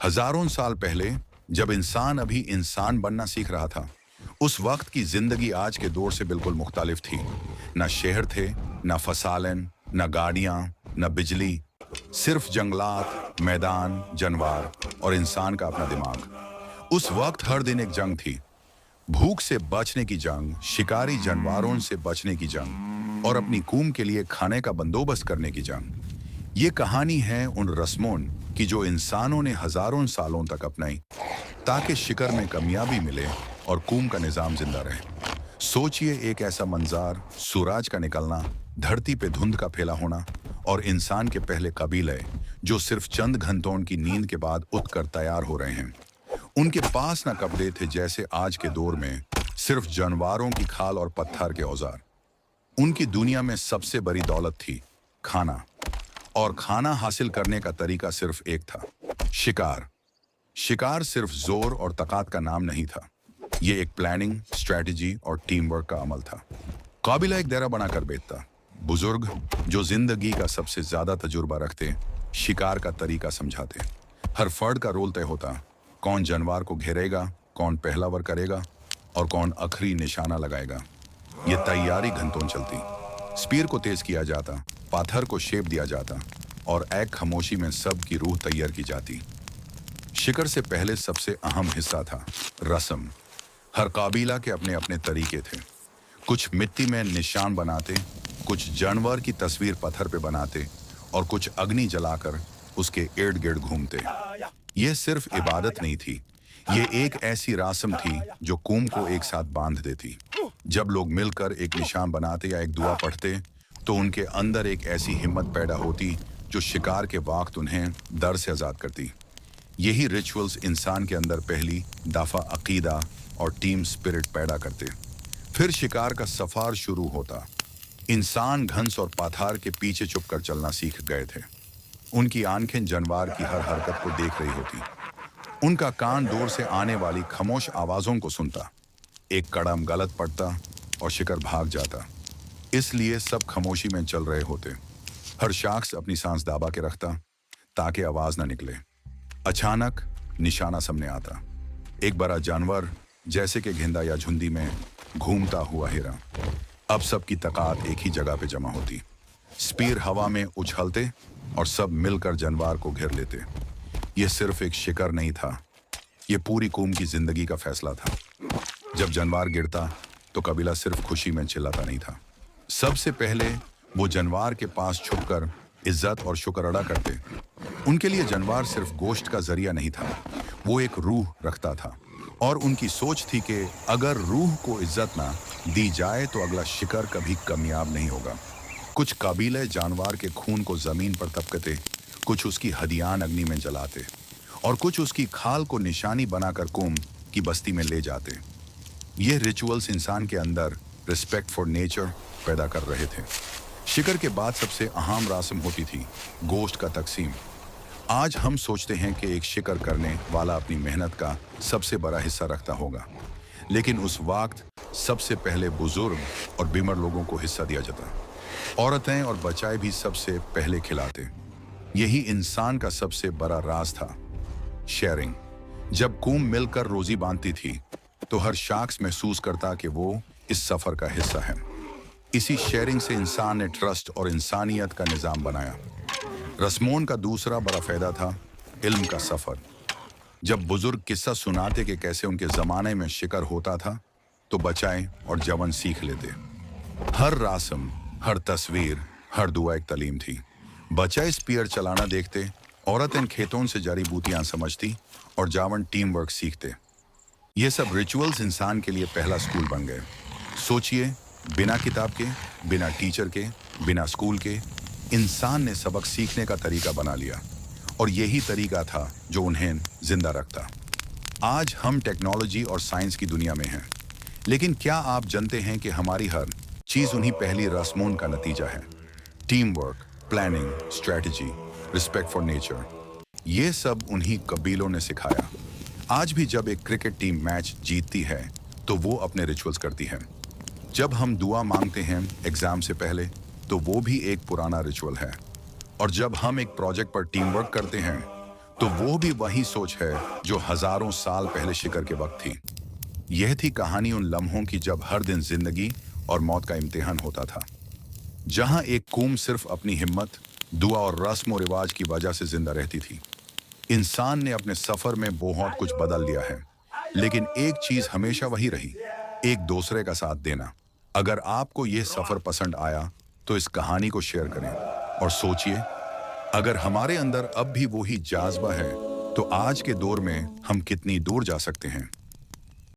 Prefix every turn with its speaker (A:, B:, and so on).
A: हजारों साल पहले जब इंसान अभी इंसान बनना सीख रहा था, उस वक्त की जिंदगी आज के दौर से बिल्कुल मुख्तालिफ थी। न शहर थे, न फसालन, न गाड़ियां, न बिजली, सिर्फ जंगलात, मैदान, जानवर और इंसान का अपना दिमाग। उस वक्त हर दिन एक जंग थी। भूख से बचने की जंग, शिकारी जानवरों से बचने की जंग और अपनी कौम के लिए खाने का बंदोबस्त करने की जंग। ये कहानी है उन रस्मों की जो इंसानों ने हजारों सालों तक अपनाई ताकि शिकार में कामयाबी मिले और कौम का निजाम जिंदा रहे। सोचिए, एक ऐसा मंजार, सूरज का निकलना, धरती पे धुंध का फैला होना और इंसान के पहले कबीले जो सिर्फ चंद घंटों की नींद के बाद उठकर तैयार हो रहे हैं। उनके पास न कपड़े थे जैसे आज के दौर में, सिर्फ जानवरों की खाल और पत्थर के औजार। उनकी दुनिया में सबसे बड़ी दौलत थी खाना, और खाना हासिल करने का तरीका सिर्फ एक था, शिकार। शिकार सिर्फ जोर और ताकत का नाम नहीं था, ये एक प्लानिंग, स्ट्रेटजी और टीम वर्क का अमल था। काबिला एक डेरा बनाकर बैठता, बुजुर्ग जो जिंदगी का सबसे ज्यादा तजुर्बा रखते शिकार का तरीका समझाते। हर फर्द का रोल तय होता, कौन जानवर को घेरेगा, कौन पहला वार करेगा और कौन आखिरी निशाना लगाएगा। ये तैयारी घंटों चलती। स्पीर को तेज किया जाता, पाथर को शेप दिया जाता और एक खामोशी में सब की रूह तैयार की जाती। शिकार से पहले सबसे अहम हिस्सा था रस्म। हर काबीला के अपने अपने तरीके थे। कुछ मिट्टी में निशान बनाते, कुछ जानवर की तस्वीर पत्थर पे बनाते और कुछ अग्नि जलाकर उसके इर्द गिर्द घूमते। यह सिर्फ इबादत नहीं थी, ये एक ऐसी रस्म थी जो कौम को एक साथ बांध देती। जब लोग मिलकर एक निशान बनाते या एक दुआ पढ़ते तो उनके अंदर एक ऐसी हिम्मत पैदा होती जो शिकार के वक्त उन्हें डर से आज़ाद करती। यही रिचुअल्स इंसान के अंदर पहली दफा अकीदा और टीम स्पिरिट पैदा करते। फिर शिकार का सफर शुरू होता। इंसान घंस और पत्थर के पीछे छुपकर चलना सीख गए थे। उनकी आंखें जानवर की हर हरकत को देख रही होती, उनका कान दूर से आने वाली खामोश आवाजों को सुनता। एक कदम गलत पड़ता और शिकार भाग जाता, इसलिए सब खामोशी में चल रहे होते। हर शख्स अपनी सांस दबा के रखता ताकि आवाज ना निकले। अचानक निशाना सामने आता, एक बड़ा जानवर जैसे कि गेंदा या झुंडी में घूमता हुआ हिरन। अब सबकी ताकत एक ही जगह पे जमा होती। स्पीर हवा में उछलते और सब मिलकर जानवर को घेर लेते। ये सिर्फ एक शिकार नहीं था, ये पूरी कौम की जिंदगी का फैसला था। जब जानवर गिरता तो कबीला सिर्फ खुशी में चिल्लाता नहीं था। सबसे पहले वो जानवर के पास छुपकर इज्जत और शुक्र अदा करते। उनके लिए जानवर सिर्फ गोश्त का जरिया नहीं था, वो एक रूह रखता था। और उनकी सोच थी कि अगर रूह को इज्जत ना दी जाए तो अगला शिकार कभी कामयाब नहीं होगा। कुछ कबीले जानवर के खून को जमीन पर तपकते, कुछ उसकी हड्डियां अग्नि में जलाते और कुछ उसकी खाल को निशानी बनाकर कौम की बस्ती में ले जाते। ये रिचुअल्स इंसान के अंदर रिस्पेक्ट फॉर नेचर पैदा कर रहे थे। शिकार के बाद सबसे अहम रस्म होती थी गोश्त का तकसीम। आज हम सोचते हैं कि एक शिकार करने वाला अपनी मेहनत का सबसे बड़ा हिस्सा रखता होगा, लेकिन उस वक्त सबसे पहले बुजुर्ग और बीमार लोगों को हिस्सा दिया जाता। औरतें और बच्चे भी सबसे पहले खिलाते। यही इंसान का सबसे बड़ा राज था, शेयरिंग। जब कौम मिलकर रोजी बांधती थी तो हर शख्स महसूस करता कि वो इस सफर का हिस्सा है। इसी शेयरिंग से इंसान ने ट्रस्ट और इंसानियत का निजाम बनाया। रस्मों का दूसरा बड़ा फायदा था इल्म का सफर। जब बुजुर्ग किस्सा सुनाते कि कैसे उनके जमाने में शिकार होता था तो बच्चे और जवान सीख लेते। हर रस्म, हर तस्वीर, हर दुआ एक तालीम थी। बच्चे स्पीयर चलाना देखते, औरतें खेतों से जड़ी बूटियां समझती और जवान टीम वर्क सीखते। ये सब रिचुअल्स इंसान के लिए पहला स्कूल बन गए। सोचिए, बिना किताब के, बिना टीचर के, बिना स्कूल के, इंसान ने सबक सीखने का तरीका बना लिया और यही तरीका था जो उन्हें जिंदा रखता। आज हम टेक्नोलॉजी और साइंस की दुनिया में हैं, लेकिन क्या आप जानते हैं कि हमारी हर चीज उन्हीं पहली रस्मों का नतीजा है? Team work, planning, strategy, respect for nature, ये सब उन्हीं कबीलों ने सिखाया। आज भी जब एक क्रिकेट टीम मैच जीतती है तो वो अपने रिचुअल्स करती है। जब हम दुआ मांगते हैं एग्जाम से पहले तो वो भी एक पुराना रिचुअल है। और जब हम एक प्रोजेक्ट पर टीम वर्क करते हैं तो वो भी वही सोच है जो हजारों साल पहले शिकर के वक्त थी। यह थी कहानी उन लम्हों की जब हर दिन जिंदगी और मौत का इम्तिहान होता था, जहां एक कौम सिर्फ अपनी हिम्मत, दुआ और रस्म और रिवाज की वजह से जिंदा रहती थी। इंसान ने अपने सफर में बहुत कुछ बदल लिया है, लेकिन एक चीज हमेशा वही रही, एक दूसरे का साथ देना। अगर आपको यह सफर पसंद आया तो इस कहानी को शेयर करें और सोचिए, अगर हमारे अंदर अब भी वही जाज्बा है तो आज के दौर में हम कितनी दूर जा सकते हैं।